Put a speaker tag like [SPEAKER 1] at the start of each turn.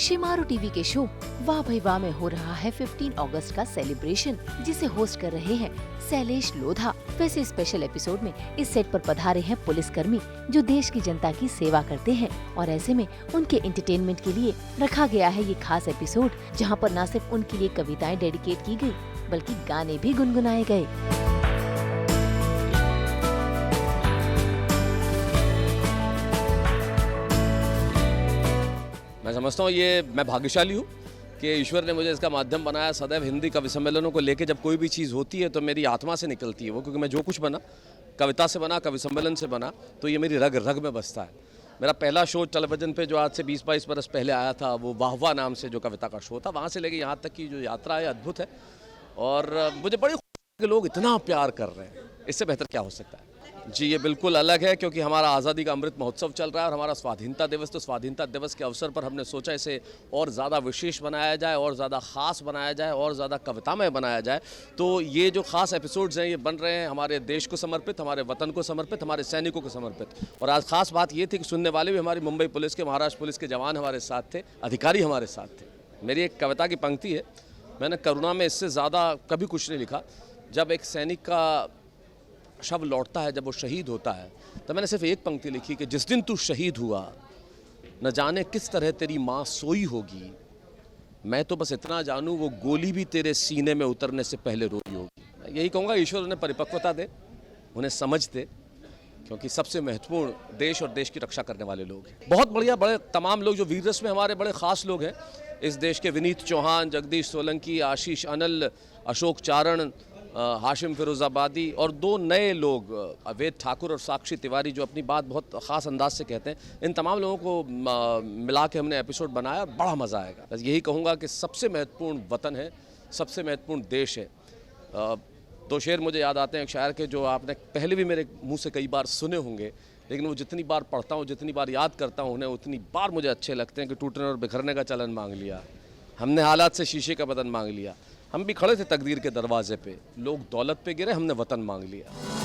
[SPEAKER 1] Shemaroo TV के show वाह भाई वाह में हो रहा है 15 अगस्त का सेलिब्रेशन, जिसे होस्ट कर रहे हैं शैलेश लोधा। वैसे स्पेशल एपिसोड में इस सेट पर पधारे हैं पुलिसकर्मी जो देश की जनता की सेवा करते हैं, और ऐसे में उनके एंटरटेनमेंट के लिए रखा गया है ये खास एपिसोड, जहां पर न सिर्फ उनके लिए कविताएं डेडिकेट की गई बल्कि गाने भी गुनगुनाए गए।
[SPEAKER 2] मैं समझता हूँ मैं भाग्यशाली हूँ कि ईश्वर ने मुझे इसका माध्यम बनाया। सदैव हिंदी कवि सम्मेलनों को लेके जब कोई भी चीज़ होती है तो मेरी आत्मा से निकलती है वो, क्योंकि मैं जो कुछ बना कविता से बना, कवि सम्मेलन से बना, तो ये मेरी रग रग में बसता है। मेरा पहला शो टेलीविज़न पे जो आज से 20-22 बरस पहले आया था, वो वाह वाह नाम से जो कविता का शो था, वहाँ से लेके यहाँ तक की जो यात्रा है अद्भुत है। और मुझे बड़ी खुशी कि लोग इतना प्यार कर रहे हैं, इससे बेहतर क्या हो सकता है। जी, ये बिल्कुल अलग है क्योंकि हमारा आज़ादी का अमृत महोत्सव चल रहा है और हमारा स्वाधीनता दिवस, तो स्वाधीनता दिवस के अवसर पर हमने सोचा इसे और ज़्यादा विशेष बनाया जाए, और ज़्यादा ख़ास बनाया जाए, और ज़्यादा कवितामय बनाया जाए। तो ये जो ख़ास एपिसोड्स हैं ये बन रहे हैं हमारे देश को समर्पित, हमारे वतन को समर्पित, हमारे सैनिकों को समर्पित। और आज ख़ास बात ये थी कि सुनने वाले भी हमारी मुंबई पुलिस के, महाराष्ट्र पुलिस के जवान हमारे साथ थे, अधिकारी हमारे साथ थे। मेरी एक कविता की पंक्ति है, मैंने करुणा में इससे ज़्यादा कभी कुछ नहीं लिखा। जब एक सैनिक का शव लौटता है, जब वो शहीद होता है, तो मैंने सिर्फ एक पंक्ति लिखी कि जिस दिन तू शहीद हुआ न जाने किस तरह तेरी माँ सोई होगी, मैं तो बस इतना जानूँ वो गोली भी तेरे सीने में उतरने से पहले रोई होगी। मैं यही कहूँगा, ईश्वर उन्हें परिपक्वता दे, उन्हें समझ दे, क्योंकि सबसे महत्वपूर्ण देश और देश की रक्षा करने वाले लोग हैं। बहुत बढ़िया, बड़े तमाम लोग जो वीर रस में हमारे बड़े ख़ास लोग हैं इस देश के, विनीत चौहान, जगदीश सोलंकी, आशीष अनल, अशोक चारण, हाशिम फिरोज़ाबादी, और दो नए लोग अवैध ठाकुर और साक्षी तिवारी जो अपनी बात बहुत ख़ास अंदाज से कहते हैं। इन तमाम लोगों को मिला के हमने एपिसोड बनाया, बड़ा मज़ा आएगा। बस यही कहूँगा कि सबसे महत्वपूर्ण वतन है, सबसे महत्वपूर्ण देश है। दो शेर मुझे याद आते हैं एक शायर के, जो आपने पहले भी मेरे मुँह से कई बार सुने होंगे, लेकिन वो जितनी बार पढ़ता हूँ, जितनी बार याद करता हूँ उन्हें, उतनी बार मुझे अच्छे लगते हैं कि टूटने और बिखरने का चलन मांग लिया हमने, हालात से शीशे का बदन मांग लिया। हम भी खड़े थे तकदीर के दरवाजे पे, लोग दौलत पे गिरे, हमने वतन मांग लिया।